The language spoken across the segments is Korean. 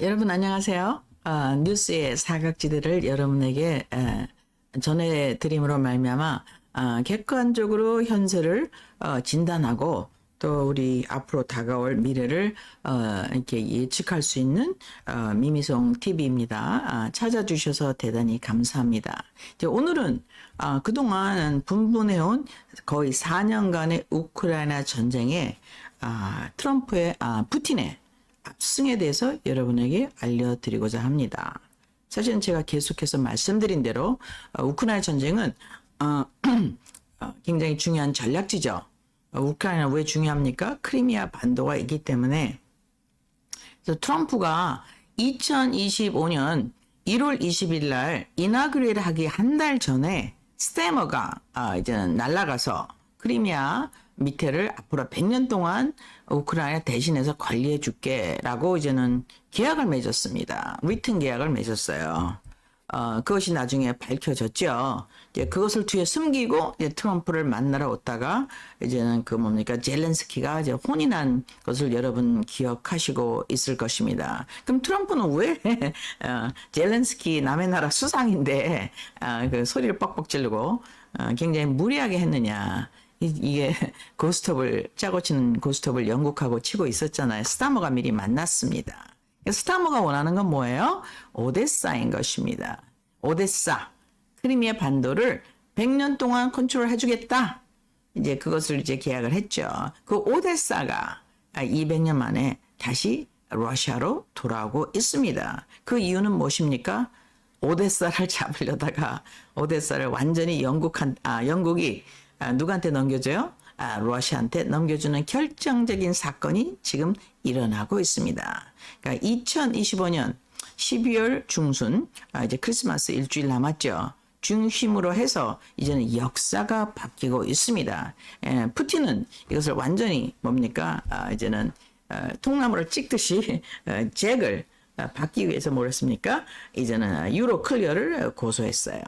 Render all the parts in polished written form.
여러분 안녕하세요. 뉴스의 사각지대를 여러분에게 전해드림으로 말미암아 객관적으로 현세를 진단하고 또 우리 앞으로 다가올 미래를 이렇게 예측할 수 있는 미미송 TV입니다. 찾아주셔서 대단히 감사합니다. 이제 오늘은 그동안 분분해온 거의 4년간의 우크라이나 전쟁에 트럼프의 푸틴의 압승에 대해서 여러분에게 알려드리고자 합니다. 사실은 제가 계속해서 말씀드린 대로 우크라이나 전쟁은 굉장히 중요한 전략지죠. 우크라이나 왜 중요합니까? 크리미아 반도가 있기 때문에. 그래서 트럼프가 2025년 1월 20일 날 이나그레이를 하기 한 달 전에 스테머가 이제는 날아가서 크리미아 밑에를 앞으로 100년 동안 우크라이나 대신해서 관리해 줄게 라고 이제는 계약을 맺었습니다. 리튼 계약을 맺었어요. 그것이 나중에 밝혀졌죠. 이제 그것을 뒤에 숨기고 이제 트럼프를 만나러 왔다가 이제는 그 뭡니까 젤렌스키가 이제 혼인한 것을 여러분 기억하시고 있을 것입니다. 그럼 트럼프는 왜 젤렌스키 남의 나라 수상인데 그 소리를 뻑뻑 지르고 굉장히 무리하게 했느냐? 이게 고스톱을 짜고 치는 고스톱을 영국하고 치고 있었잖아요. 스타머가 미리 만났습니다. 스타머가 원하는 건 뭐예요? 오데사인 것입니다. 오데사, 크리미아 반도를 100년 동안 컨트롤 해주겠다. 이제 그것을 이제 계약을 했죠. 그 오데사가 200년 만에 다시 러시아로 돌아오고 있습니다. 그 이유는 무엇입니까? 오데사를 잡으려다가 오데사를 완전히 영국이 누구한테 넘겨줘요? 러시아한테 넘겨주는 결정적인 사건이 지금 일어나고 있습니다. 그러니까 2025년 12월 중순, 이제 크리스마스 일주일 남았죠. 중심으로 해서 이제는 역사가 바뀌고 있습니다. 푸틴은 이것을 완전히 뭡니까? 이제는 통나무를 찍듯이 잭을 받기 위해서 뭘 했습니까? 이제는 유로 클리어를 고소했어요.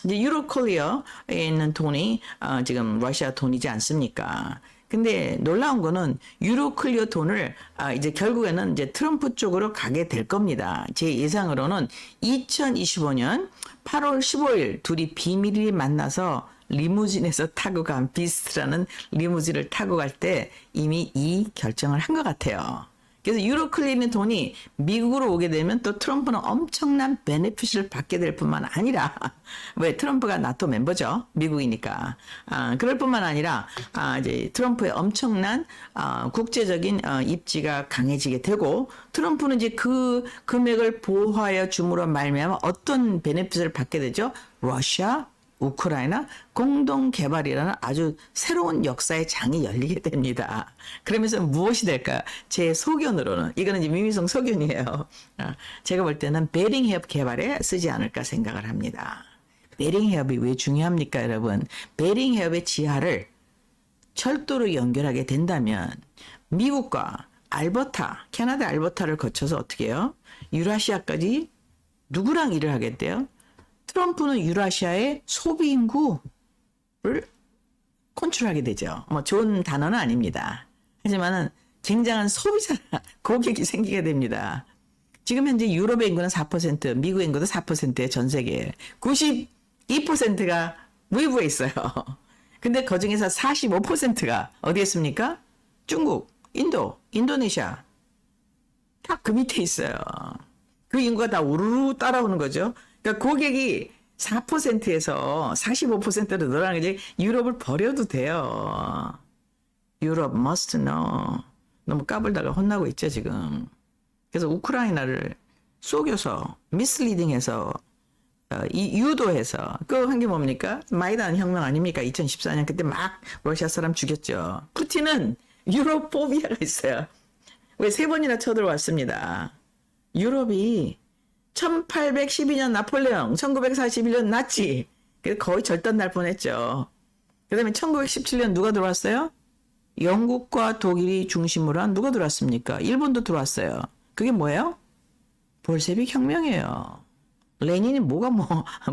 이제 유로 클리어에 있는 돈이 지금 러시아 돈이지 않습니까? 근데 놀라운 거는 유로 클리어 돈을 이제 결국에는 이제 트럼프 쪽으로 가게 될 겁니다. 제 예상으로는 2025년 8월 15일 둘이 비밀리 만나서 리무진에서 타고 간 비스트라는 리무진을 타고 갈 때 이미 이 결정을 한 것 같아요. 그래서 유로 클리어의 돈이 미국으로 오게 되면 또 트럼프는 엄청난 베네핏을 받게 될 뿐만 아니라 왜 트럼프가 나토 멤버죠. 미국이니까. 그럴 뿐만 아니라 이제 트럼프의 엄청난 국제적인 입지가 강해지게 되고 트럼프는 이제 그 금액을 보호하여 줌으로 말미암아 어떤 베네핏을 받게 되죠. 러시아 우크라이나 공동 개발이라는 아주 새로운 역사의 장이 열리게 됩니다. 그러면서 무엇이 될까? 제 소견으로는 이거는 이제 미미성 소견이에요. 제가 볼 때는 베링 해협 개발에 쓰지 않을까 생각을 합니다. 베링 해협이 왜 중요합니까, 여러분? 베링 해협의 지하를 철도로 연결하게 된다면 미국과 알버타, 캐나다 알버타를 거쳐서 어떻게 해요? 유라시아까지 누구랑 일을 하겠대요? 트럼프는 유라시아의 소비 인구를 컨트롤하게 되죠. 뭐 좋은 단어는 아닙니다. 하지만은 굉장한 소비자 고객이 생기게 됩니다. 지금 현재 유럽의 인구는 4%, 미국의 인구도 4%의 전 세계에 92%가 무이브에 있어요. 근데 그 중에서 45%가 어디에 있습니까? 중국, 인도, 인도네시아 다 그 밑에 있어요. 그 인구가 다 우르르 따라오는 거죠. 그러니까 고객이 4%에서 45%로 늘어나는 거지 유럽을 버려도 돼요. 유럽 must know. 너무 까불다가 혼나고 있죠 지금. 그래서 우크라이나를 속여서 미스리딩해서 유도해서 그 한 게 뭡니까? 마이단 혁명 아닙니까? 2014년 그때 막 러시아 사람 죽였죠. 푸틴은 유로포비아가 있어요. 왜 3번이나 쳐들어왔습니다. 유럽이 1812년 나폴레옹, 1941년 나치. 거의 절단 날 뻔했죠. 그 다음에 1917년 누가 들어왔어요? 영국과 독일이 중심으로 한 누가 들어왔습니까? 일본도 들어왔어요. 그게 뭐예요? 볼셰빅 혁명이에요. 레닌이 뭐가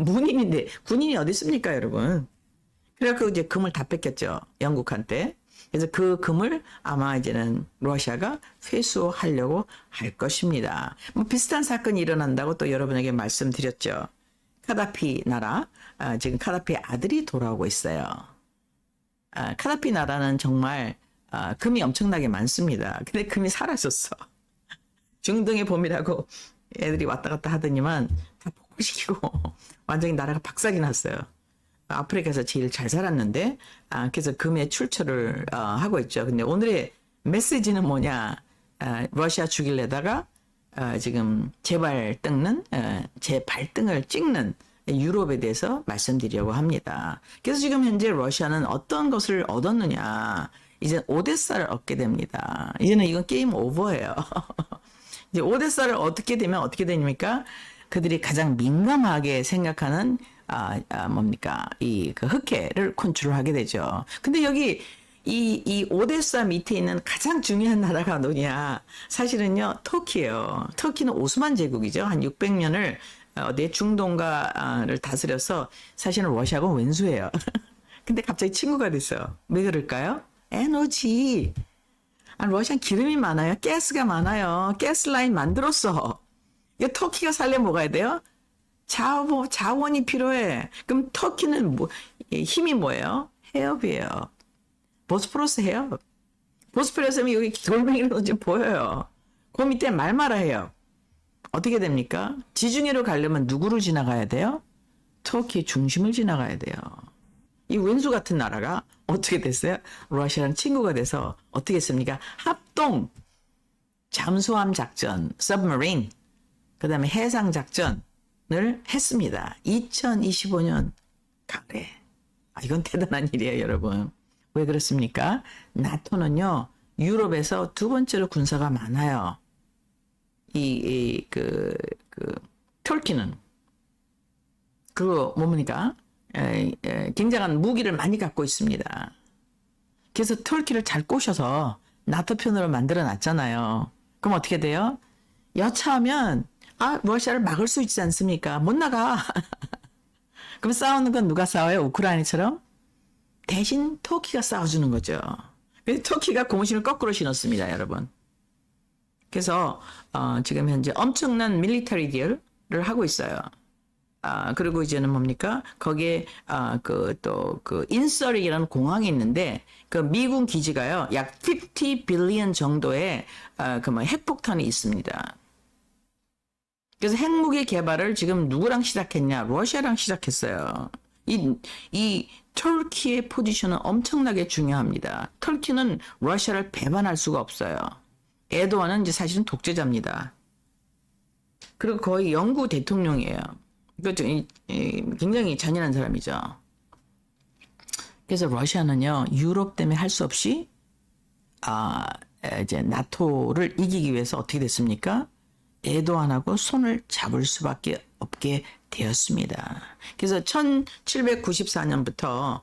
문인인데 군인이 어디 있습니까, 여러분? 그래갖고 이제 금을 다 뺏겼죠. 영국한테. 그래서 그 금을 아마 이제는 러시아가 회수하려고 할 것입니다. 뭐 비슷한 사건이 일어난다고 또 여러분에게 말씀드렸죠. 카다피 나라, 지금 카다피의 아들이 돌아오고 있어요. 카다피 나라는 정말 금이 엄청나게 많습니다. 근데 금이 사라졌어. 중동의 봄이라고 애들이 왔다 갔다 하더니만 다 폭발시키고 완전히 나라가 박살이 났어요. 아프리카에서 제일 잘 살았는데 그래서 금의 출처를 하고 있죠. 근데 오늘의 메시지는 뭐냐? 러시아 죽일래다가 지금 제 발등을 찍는 유럽에 대해서 말씀드리려고 합니다. 그래서 지금 현재 러시아는 어떤 것을 얻었느냐? 이제 오데사를 얻게 됩니다. 이제는 이건 게임 오버예요. 이제 오데사를 얻게 되면 어떻게 됩니까? 그들이 가장 민감하게 생각하는 뭡니까? 그 흑해를 컨트롤하게 되죠. 근데 여기 이 오데사 밑에 있는 가장 중요한 나라가 뭐냐? 사실은요, 터키예요. 터키는 오스만 제국이죠. 한 600년을 어디 중동가를 다스려서 사실은 러시아하고 왼수예요. 근데 갑자기 친구가 됐어요. 왜 그럴까요? 에너지. 러시아는 기름이 많아요. 가스가 많아요. 가스 라인 만들었어. 이거 터키가 살려면 뭐가 해야 돼요? 자원이 필요해. 그럼 터키는 힘이 뭐예요? 해협이에요. 보스포러스 해협. 보스포러스면 여기 돌멩이로 좀 보여요. 그 밑에 말마라 해협. 어떻게 됩니까? 지중해로 가려면 누구를 지나가야 돼요? 터키 중심을 지나가야 돼요. 이 왼수 같은 나라가 어떻게 됐어요? 러시아랑 친구가 돼서 어떻게 했습니까? 합동 잠수함 작전, submarine, 그 다음에 해상 작전을 했습니다. 2025년 가을에. 이건 대단한 일이에요, 여러분. 왜 그렇습니까? 나토는요, 유럽에서 두 번째로 군사가 많아요. 터키는. 그리고 뭡니까? 굉장한 무기를 많이 갖고 있습니다. 그래서 터키를 잘 꼬셔서 나토 편으로 만들어 놨잖아요. 그럼 어떻게 돼요? 여차하면 러시아를 막을 수 있지 않습니까? 못 나가. 그럼 싸우는 건 누가 싸워요? 우크라이나처럼? 대신 터키가 싸워주는 거죠. 그래서 터키가 고무신을 거꾸로 신었습니다, 여러분. 그래서 지금 현재 엄청난 밀리터리 딜을 하고 있어요. 그리고 이제는 뭡니까? 거기에 인서릭이라는 공항이 있는데 그 미군 기지가요 약 50 빌리언 정도의 핵폭탄이 있습니다. 그래서 핵무기 개발을 지금 누구랑 시작했냐? 러시아랑 시작했어요. 이 터키의 포지션은 엄청나게 중요합니다. 터키는 러시아를 배반할 수가 없어요. 에르도안은 이제 사실은 독재자입니다. 그리고 거의 영구 대통령이에요. 그렇죠. 굉장히 잔인한 사람이죠. 그래서 러시아는요, 유럽 때문에 할 수 없이, 이제 나토를 이기기 위해서 어떻게 됐습니까? 에르도안하고 손을 잡을 수밖에 없게 되었습니다. 그래서 1794년부터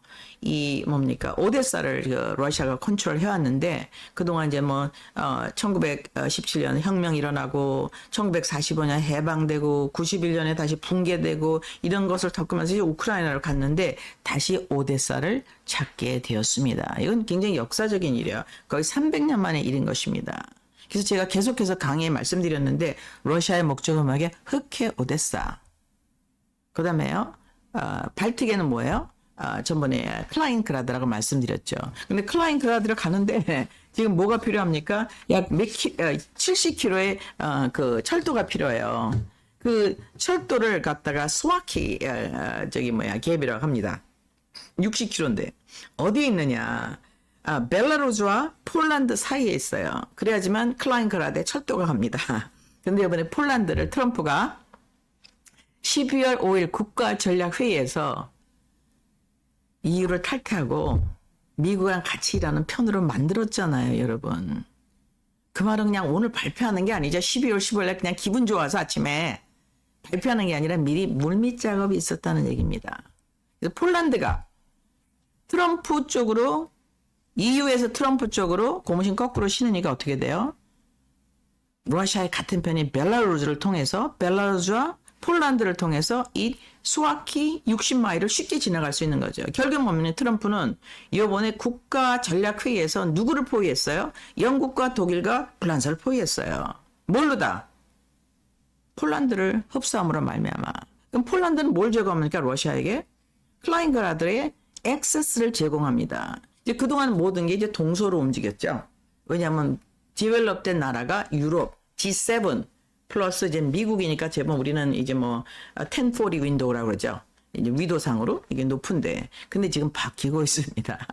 오데사를 러시아가 컨트롤 해왔는데, 그동안 이제 1917년 혁명 일어나고, 1945년 해방되고, 91년에 다시 붕괴되고, 이런 것을 겪으면서 이제 우크라이나를 갔는데, 다시 오데사를 찾게 되었습니다. 이건 굉장히 역사적인 일이에요. 거의 300년 만의 일인 것입니다. 그래서 제가 계속해서 강의에 말씀드렸는데, 러시아의 목적은 뭐게? 흑해 오데사. 그 다음에요, 발틱에는 뭐예요? 전번에 클라인그라드라고 말씀드렸죠. 근데 클라인그라드를 가는데 지금 뭐가 필요합니까? 약 70km의 그 철도가 필요해요. 그 철도를 갖다가 스와키 갭이라고 합니다. 60km인데 어디에 있느냐? 벨라루스와 폴란드 사이에 있어요. 그래야지만 클라인그라드에 철도가 갑니다. 근데 이번에 폴란드를 트럼프가 12월 5일 국가전략회의에서 EU를 탈퇴하고 미국이랑 같이 일하는 편으로 만들었잖아요, 여러분. 그 말은 그냥 오늘 발표하는 게 아니죠. 12월 15일에 그냥 기분 좋아서 아침에 발표하는 게 아니라 미리 물밑 작업이 있었다는 얘기입니다. 그래서 폴란드가 트럼프 쪽으로, EU에서 트럼프 쪽으로 고무신 거꾸로 신으니까 어떻게 돼요? 러시아의 같은 편인 벨라루스를 통해서 벨라루스와 폴란드를 통해서 이 수와키 60마일을 쉽게 지나갈 수 있는 거죠. 결국 뭐냐면 트럼프는 이번에 국가전략회의에서 누구를 포위했어요? 영국과 독일과 프랑스를 포위했어요. 뭘로다? 폴란드를 흡수함으로 말미암아. 그럼 폴란드는 뭘 제공합니까? 러시아에게? 클라인그라드의 액세스를 제공합니다. 이제 그동안 모든 게 이제 동서로 움직였죠. 왜냐하면 디벨롭된 나라가 유럽, G7 플러스 이제 미국이니까 제법 우리는 이제 뭐 1040 윈도우라고 그러죠. 이제 위도상으로 이게 높은데, 근데 지금 바뀌고 있습니다.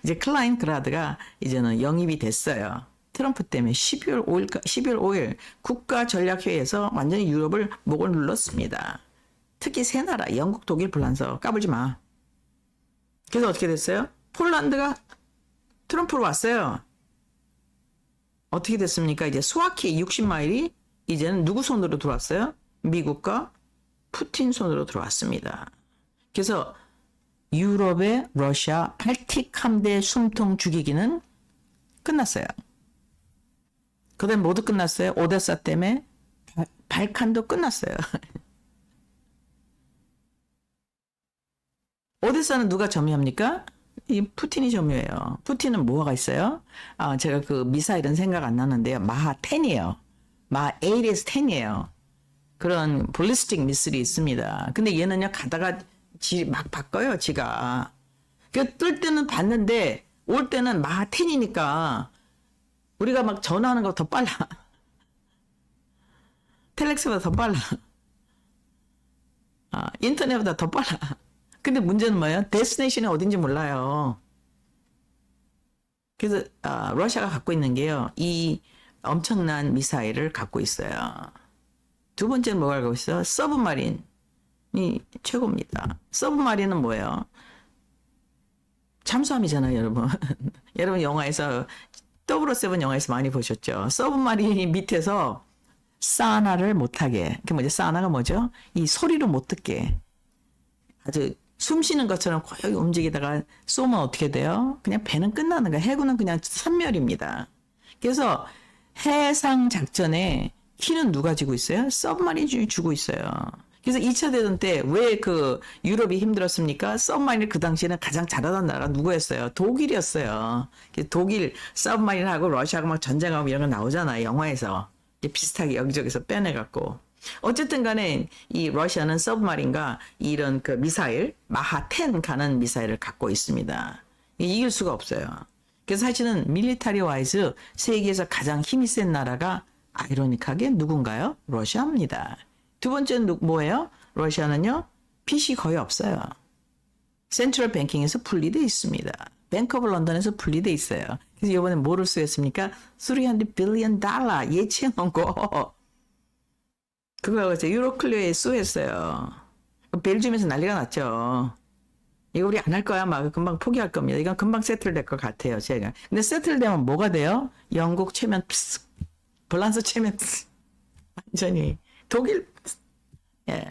이제 클라인그라드가 이제는 영입이 됐어요. 트럼프 때문에 12월 5일 국가전략회의에서 완전히 유럽을 목을 눌렀습니다. 특히 세 나라, 영국, 독일, 프랑스 까불지 마. 그래서 어떻게 됐어요? 폴란드가 트럼프로 왔어요. 어떻게 됐습니까? 이제 수와키 60마일이 이제는 누구 손으로 들어왔어요? 미국과 푸틴 손으로 들어왔습니다. 그래서 유럽의 러시아 발틱 함대 숨통 죽이기는 끝났어요. 그 다음에 모두 끝났어요. 오데사 때문에 발칸도 끝났어요. 오데사는 누가 점유합니까? 이 푸틴이 점유해요. 푸틴은 뭐가 있어요? 제가 그 미사일은 생각 안 나는데요. 마하 10이에요. 마하 8에서 10이에요. 그런 볼리스틱 미술이 있습니다. 근데 얘는요, 가다가 막 바꿔요, 지가. 뜰 때는 봤는데, 올 때는 마하 10이니까, 우리가 막 전화하는 거 더 빨라. 텔렉스보다 더 빨라. 인터넷보다 더 빨라. 근데 문제는 뭐예요? 데스티네이션이 어딘지 몰라요. 그래서 러시아가 갖고 있는 게요, 이 엄청난 미사일을 갖고 있어요. 두 번째는 뭐 갖고 있어요? 서브마린이 최고입니다. 서브마린은 뭐예요? 잠수함이잖아요, 여러분. 여러분 영화에서 007 영화에서 많이 보셨죠? 서브마린이 밑에서 사나를 못하게. 그게 뭐죠? 사나가 뭐죠? 이 소리를 못 듣게. 아주 숨 쉬는 것처럼 고요히 움직이다가 쏘면 어떻게 돼요? 그냥 배는 끝나는 거야. 해군은 그냥 산멸입니다. 그래서 해상 작전에 키는 누가 쥐고 있어요? 서브마린이 주고 있어요. 그래서 2차 대전 때 왜 그 유럽이 힘들었습니까? 서브마린을 그 당시에는 가장 잘하던 나라가 누구였어요? 독일이었어요. 독일 서브마린하고 러시아하고 막 전쟁하고 이런 거 나오잖아요. 영화에서. 비슷하게 여기저기서 빼내갖고. 어쨌든 간에 이 러시아는 서브마린과 이런 그 미사일, 마하 10 가는 미사일을 갖고 있습니다. 이길 수가 없어요. 그래서 사실은 밀리터리 와이즈 세계에서 가장 힘이 센 나라가 아이러니하게 누군가요? 러시아입니다. 두 번째는 뭐예요? 러시아는요, 빚이 거의 없어요. 센트럴 뱅킹에서 분리돼 있습니다. 뱅크 오브 런던에서 분리돼 있어요. 그래서 이번에 뭐를 수했습니까? $300 billion 예치해놓은 거. 그거 이제 유로클리어에 수했어요. 벨gium에서 난리가 났죠. 이거 우리 안 할 거야. 막 금방 포기할 겁니다. 이건 금방 세틀될 것 같아요, 제가. 근데 세틀되면 뭐가 돼요? 영국 체면, 프랑스 체면, 완전히. 독일, 예.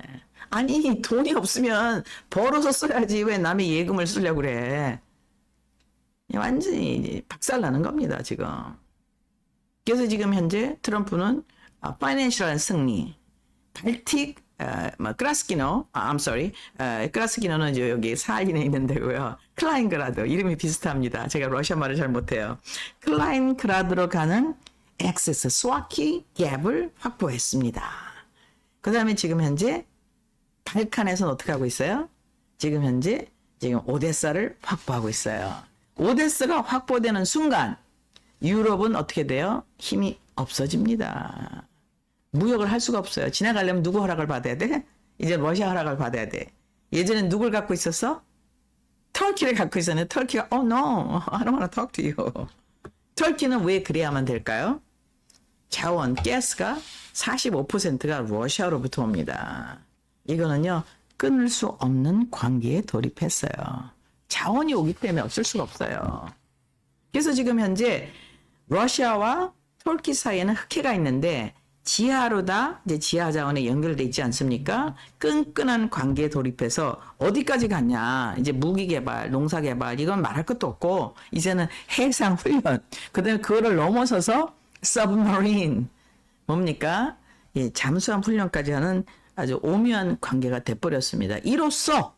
아니, 돈이 없으면 벌어서 써야지. 왜 남의 예금을 쓰려고 그래. 완전히 박살나는 겁니다, 지금. 그래서 지금 현재 트럼프는 파이낸셜한 승리, 발틱, 크라스키노, 크라스키노는 이제 여기 사인에 있는 데고요. 클라인그라드, 이름이 비슷합니다. 제가 러시아 말을 잘 못해요. 클라인그라드로 가는 액세스, 스와키 갭을 확보했습니다. 그 다음에 지금 현재 발칸에서는 어떻게 하고 있어요? 지금 현재 지금 오데사를 확보하고 있어요. 오데사가 확보되는 순간 유럽은 어떻게 돼요? 힘이 없어집니다. 무역을 할 수가 없어요. 지나가려면 누구 허락을 받아야 돼? 이제 러시아 허락을 받아야 돼. 예전엔 누굴 갖고 있었어? 터키를 갖고 있었는데 터키가 Oh no, I don't want to talk to you. 터키는 왜 그래야만 될까요? 자원, 가스가 45%가 러시아로부터 옵니다. 이거는요, 끊을 수 없는 관계에 돌입했어요. 자원이 오기 때문에 어쩔 수가 없어요. 그래서 지금 현재 러시아와 터키 사이에는 흑해가 있는데 지하로 다 이제 지하 자원에 연결돼 있지 않습니까? 끈끈한 관계에 돌입해서 어디까지 갔냐? 이제 무기 개발, 농사 개발 이건 말할 것도 없고 이제는 해상 훈련, 그다음에 그거를 넘어서서 서브머린 뭡니까? 예, 잠수함 훈련까지 하는 아주 오묘한 관계가 돼버렸습니다. 이로써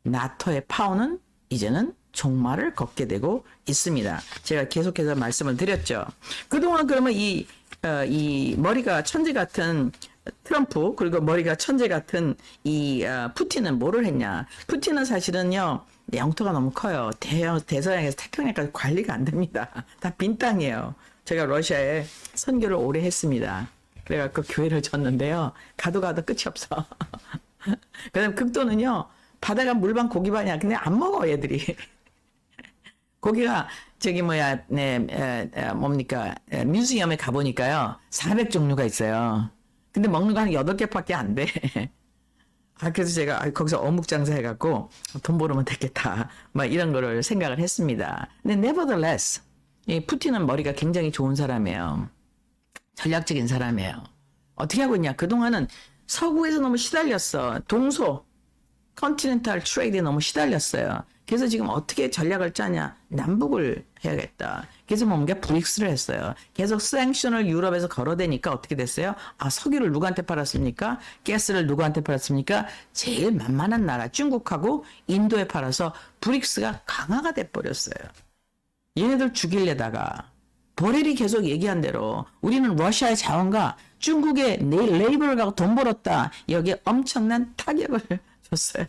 나토의 파워는 이제는 종말을 걷게 되고 있습니다. 제가 계속해서 말씀을 드렸죠. 그동안 그러면 이 머리가 천재 같은 트럼프, 그리고 머리가 천재 같은 푸틴은 뭐를 했냐. 푸틴은 사실은요, 영토가 너무 커요. 대서양에서 태평양까지 관리가 안 됩니다. 다 빈 땅이에요. 제가 러시아에 선교를 오래 했습니다. 그래갖고 교회를 졌는데요. 가도 끝이 없어. 그 다음 극도는요, 바다가 물반 고기반이야. 근데 안 먹어, 얘들이. 고기가, 뮤지엄에 가보니까요, 400종류가 있어요. 근데 먹는 거 한 8개밖에 안 돼. 그래서 제가 거기서 어묵 장사 해갖고 돈 벌으면 되겠다. 막 이런 거를 생각을 했습니다. 근데 nevertheless, 이 푸틴은 머리가 굉장히 좋은 사람이에요. 전략적인 사람이에요. 어떻게 하고 있냐. 그동안은 서구에서 너무 시달렸어. 컨티넨탈 트레이드에 너무 시달렸어요. 그래서 지금 어떻게 전략을 짜냐. 남북을 해야겠다. 그래서 뭔가 브릭스를 했어요. 계속 생션을 유럽에서 걸어대니까 어떻게 됐어요? 석유를 누구한테 팔았습니까? 가스를 누구한테 팔았습니까? 제일 만만한 나라 중국하고 인도에 팔아서 브릭스가 강화가 돼버렸어요. 얘네들 죽이려다가 보렐이 계속 얘기한 대로 우리는 러시아의 자원과 중국의 레이버를 가고 돈 벌었다. 여기에 엄청난 타격을 줬어요.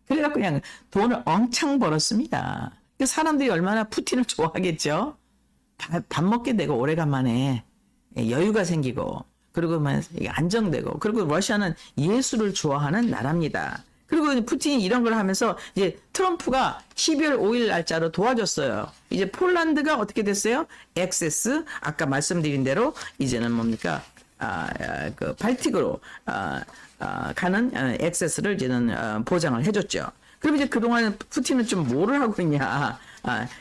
그래갖고 그냥 돈을 엉창 벌었습니다. 사람들이 얼마나 푸틴을 좋아하겠죠? 밥 먹게 되고 오래간만에 여유가 생기고 그리고 안정되고 그리고 러시아는 예술을 좋아하는 나라입니다. 그리고 푸틴이 이런 걸 하면서 이제 트럼프가 12월 5일 날짜로 도와줬어요. 이제 폴란드가 어떻게 됐어요? 액세스 아까 말씀드린 대로 이제는 뭡니까? 그 발틱으로 가는 액세스를 이제는 보장을 해줬죠. 그럼 이제 그동안 푸틴은 좀 뭐를 하고 있냐?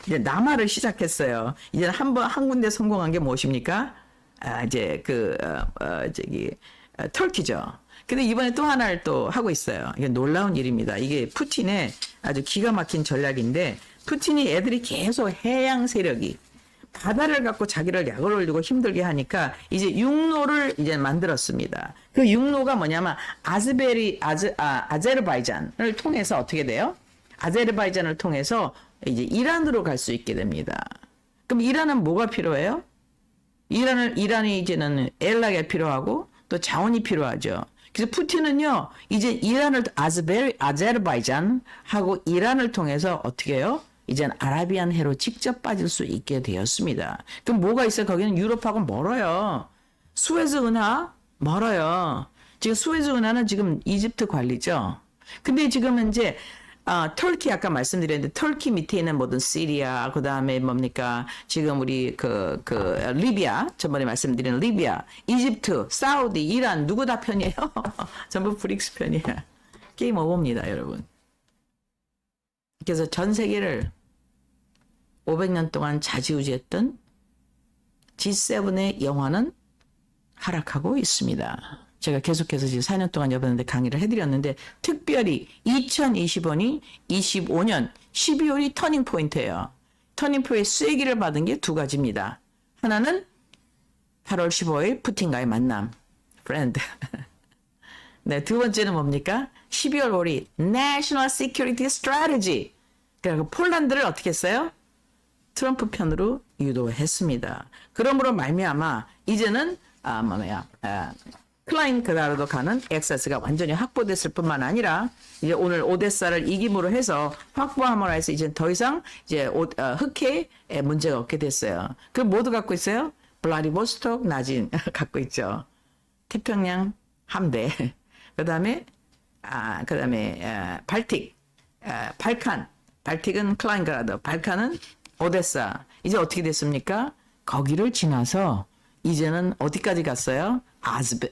이제 남하를 시작했어요. 이제 한 군데 성공한 게 무엇입니까? 터키죠. 근데 이번에 또 하나를 또 하고 있어요. 이게 놀라운 일입니다. 이게 푸틴의 아주 기가 막힌 전략인데, 푸틴이 애들이 계속 해양 세력이 바다를 갖고 자기를 약을 올리고 힘들게 하니까 이제 육로를 이제 만들었습니다. 그 육로가 뭐냐면 아제르바이잔을 통해서 어떻게 돼요? 아제르바이잔을 통해서 이제 이란으로 갈 수 있게 됩니다. 그럼 이란은 뭐가 필요해요? 이란이 이제는 엔라가 필요하고 또 자원이 필요하죠. 그래서 푸틴은요, 이제 이란을 아제르바이잔하고 이란을 통해서 어떻게 해요? 이젠 아라비안 해로 직접 빠질 수 있게 되었습니다. 그럼 뭐가 있어요? 거기는 유럽하고 멀어요. 수에즈 운하 멀어요. 지금 수에즈 운하는 지금 이집트 관리죠. 근데 지금은 이제 터키 아까 말씀드렸는데 터키 밑에 있는 모든 시리아 그다음에 뭡니까? 지금 우리 리비아 저번에 말씀드린 리비아, 이집트, 사우디, 이란 누구 다 편이에요? 전부 브릭스 편이에요. 게임 오버입니다, 여러분. 그래서 전 세계를 500년 동안 좌지우지했던 G7의 영화는 하락하고 있습니다. 제가 계속해서 지금 4년 동안 여러분한테 강의를 해드렸는데 특별히 2025년 12월이 터닝 포인트예요. 터닝 포인트의 쐐기를 받은 게 두 가지입니다. 하나는 8월 15일 푸틴과의 만남, 프렌드. 네, 두 번째는 뭡니까? 12월 5일 National Security Strategy. 그리고 폴란드를 어떻게 했어요? 트럼프 편으로 유도했습니다. 그러므로 말미암아 이제는 클라인그라드로 가는 액세스가 완전히 확보됐을 뿐만 아니라 이제 오늘 오데사를 이김으로 해서 확보함으로 해서 이제 더 이상 이제 흑해에 문제가 없게 됐어요. 그 모두 갖고 있어요? 블라디보스톡 나진 갖고 있죠. 태평양 함대. 그다음에 발틱, 발틱은 클라인그라드, 발칸은 오데사. 이제 어떻게 됐습니까? 거기를 지나서 이제는 어디까지 갔어요?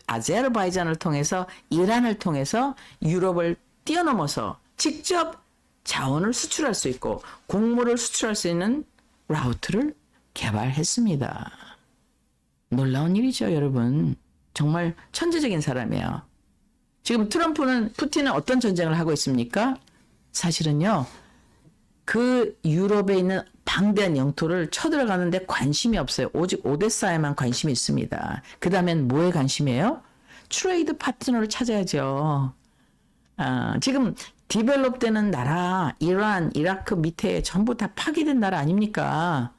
아제르바이잔을 통해서 이란을 통해서 유럽을 뛰어넘어서 직접 자원을 수출할 수 있고 곡물을 수출할 수 있는 라우트를 개발했습니다. 놀라운 일이죠, 여러분. 정말 천재적인 사람이에요. 지금 푸틴은 어떤 전쟁을 하고 있습니까? 사실은요, 그 유럽에 있는 방대한 영토를 쳐들어가는데 관심이 없어요. 오직 오데사에만 관심이 있습니다. 그 다음엔 뭐에 관심이에요? 트레이드 파트너를 찾아야죠. 지금 디벨롭 되는 나라, 이란, 이라크 밑에 전부 다 파괴된 나라 아닙니까?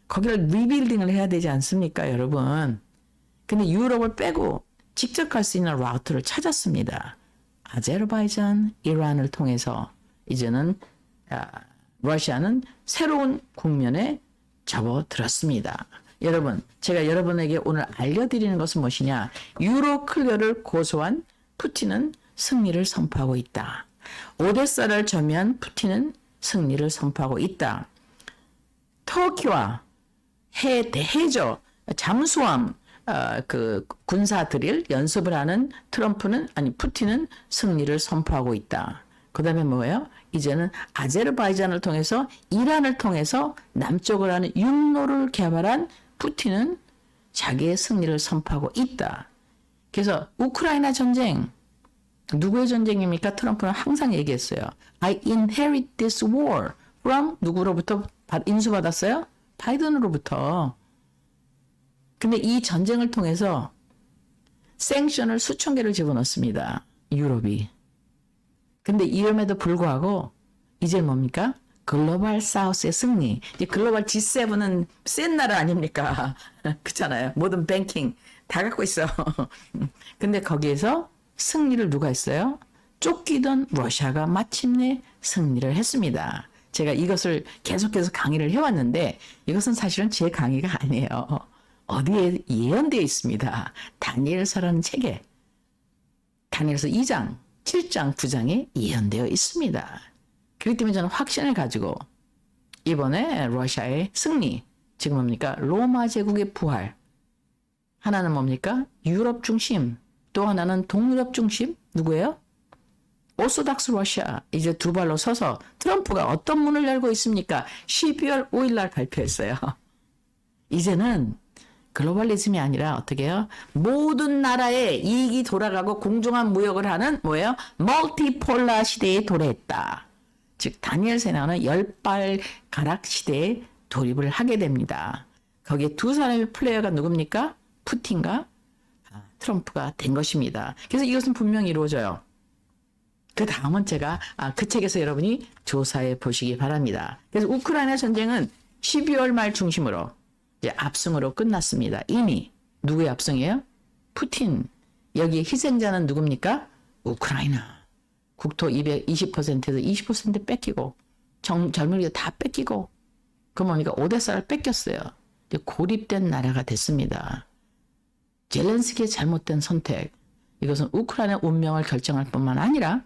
거기를 리빌딩을 해야 되지 않습니까, 여러분? 근데 유럽을 빼고 직접 갈 수 있는 라우트를 찾았습니다. 아제르바이잔, 이란을 통해서 이제는 러시아는 새로운 국면에 접어들었습니다. 여러분, 제가 여러분에게 오늘 알려드리는 것은 무엇이냐? 유로 클리어를 고소한 푸틴은 승리를 선포하고 있다. 오데사를 점유한 푸틴은 승리를 선포하고 있다. 터키와 해저 잠수함 그 군사 드릴 연습을 하는 푸틴은 승리를 선포하고 있다. 그 다음에 뭐예요? 이제는 아제르바이잔을 통해서 이란을 통해서 남쪽을 하는 육로를 개발한 푸틴은 자기의 승리를 선포하고 있다. 그래서 우크라이나 전쟁 누구의 전쟁입니까? 트럼프는 항상 얘기했어요. I inherit this war from 누구로부터 인수받았어요? 바이든으로부터. 근데 이 전쟁을 통해서 생션을 수천 개를 집어넣습니다. 유럽이. 근데 이름에도 불구하고 이제 뭡니까? 글로벌 사우스의 승리. 이제 글로벌 G7은 센 나라 아닙니까? 그렇잖아요. 모든 뱅킹 다 갖고 있어. 근데 거기에서 승리를 누가 했어요? 쫓기던 러시아가 마침내 승리를 했습니다. 제가 이것을 계속해서 강의를 해왔는데 이것은 사실은 제 강의가 아니에요. 어디에 예언되어 있습니다. 다니엘서라는 책에 다니엘서 2장, 7장, 9장에 예언되어 있습니다. 그렇기 때문에 저는 확신을 가지고 이번에 러시아의 승리, 지금 뭡니까? 로마 제국의 부활. 하나는 뭡니까? 유럽 중심, 또 하나는 동유럽 중심. 누구예요? 오소닥스 러시아. 이제 두 발로 서서 트럼프가 어떤 문을 열고 있습니까? 12월 5일 날 발표했어요. 이제는 글로벌리즘이 아니라 어떻게 해요? 모든 나라의 이익이 돌아가고 공정한 무역을 하는 뭐예요? 멀티폴라 시대에 도래했다. 즉 다니엘서에 나오는 열발가락 시대에 돌입을 하게 됩니다. 거기에 두 사람의 플레이어가 누굽니까? 푸틴과 트럼프가 된 것입니다. 그래서 이것은 분명히 이루어져요. 그 다음은 제가 그 책에서 여러분이 조사해 보시기 바랍니다. 그래서 우크라이나 전쟁은 12월 말 중심으로 이제 압승으로 끝났습니다. 이미 누구의 압승이에요? 푸틴. 여기 희생자는 누굽니까? 우크라이나. 국토 220%에서 20% 뺏기고 젊은이들 다 뺏기고 그럼 뭡니까? 오데사를 뺏겼어요. 이제 고립된 나라가 됐습니다. 젤렌스키의 잘못된 선택. 이것은 우크라이나의 운명을 결정할 뿐만 아니라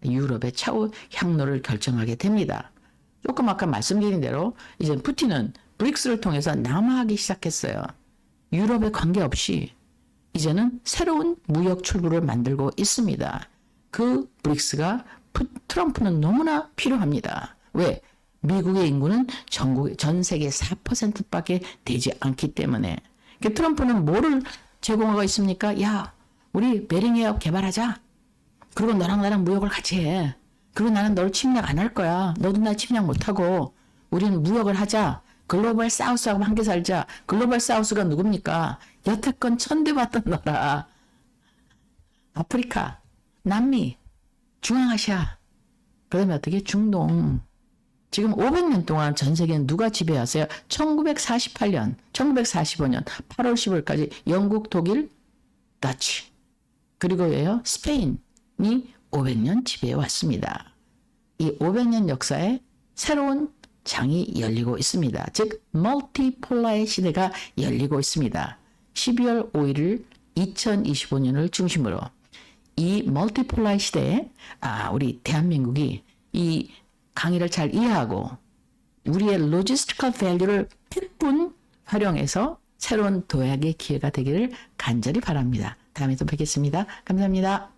유럽의 차후 향로를 결정하게 됩니다. 조금 아까 말씀드린 대로 이제 푸틴은 브릭스를 통해서 남하하기 시작했어요. 유럽에 관계없이 이제는 새로운 무역 출구를 만들고 있습니다. 그 브릭스가 트럼프는 너무나 필요합니다. 왜? 미국의 인구는 전 세계 4%밖에 되지 않기 때문에. 트럼프는 뭐를 제공하고 있습니까? 야, 우리 베링해협 개발하자. 그리고 너랑 나랑 무역을 같이 해. 그리고 나는 너를 침략 안 할 거야. 너도 날 침략 못하고 우리는 무역을 하자. 글로벌 사우스하고 함께 살자. 글로벌 사우스가 누굽니까? 여태껏 천대받던 나라. 아프리카, 남미, 중앙아시아, 그 다음에 어떻게 중동. 지금 500년 동안 전 세계는 누가 지배하세요? 1948년, 1945년 8월 10월까지 영국, 독일, 더치, 그리고 왜요? 스페인이 500년 지배해 왔습니다. 이 500년 역사에 새로운 장이 열리고 있습니다. 즉 멀티폴라의 시대가 열리고 있습니다. 12월 5일을 2025년을 중심으로 이 멀티폴라의 시대에 우리 대한민국이 이 강의를 잘 이해하고 우리의 로지스티컬 밸류를 100분 활용해서 새로운 도약의 기회가 되기를 간절히 바랍니다. 다음에 또 뵙겠습니다. 감사합니다.